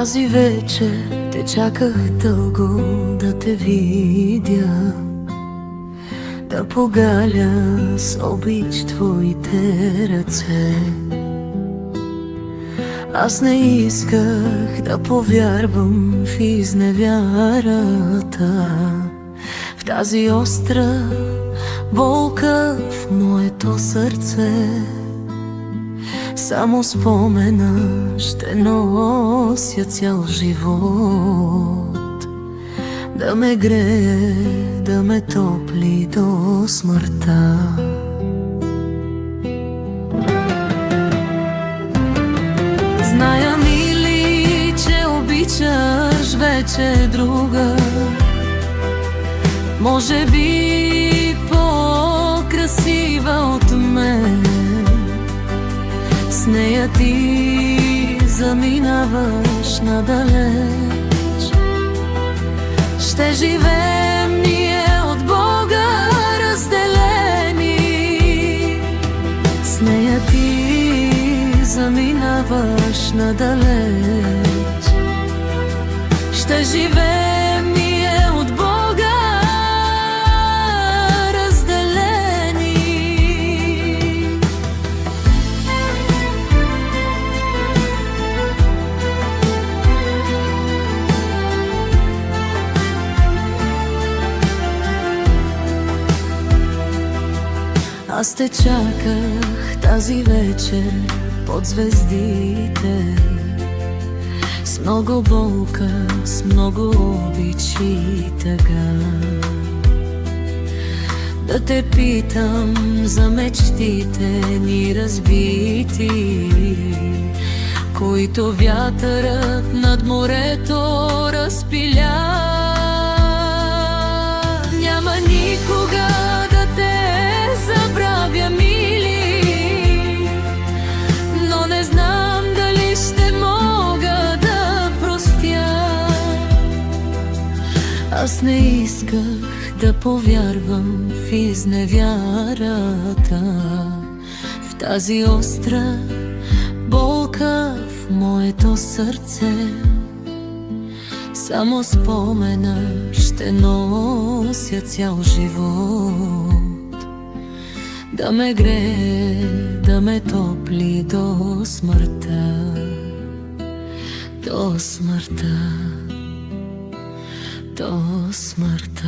Тази вечер те чаках дълго да те видя, да погаля с обич твоите ръце. Аз не исках да повярвам в изневярата, в тази остра болка в моето сърце. Само спомена ще нося цял живот, да ме грее, да ме топли до смъртта. Зная, мили, че обичаш вече друга, може би по-красива от мен. С нея ти заминаваш надалеч. Ще живеем ние от Бога разделени. С нея ти заминаваш надалеч. Ще живеем ние от Бога разделени. Аз те чаках тази вечер под звездите, с много болка, с много обич и тъга. Да те питам за мечтите ни разбити, които вятърът над морето разпиля. Няма никога да те забравя, мили, но не знам дали ще мога да простя. Аз не исках да повярвам в изневярата, в тази остра болка в моето сърце. Само спомена ще нося цял живот, да ме грее, да ме топли до смъртта. До смъртта, до смъртта.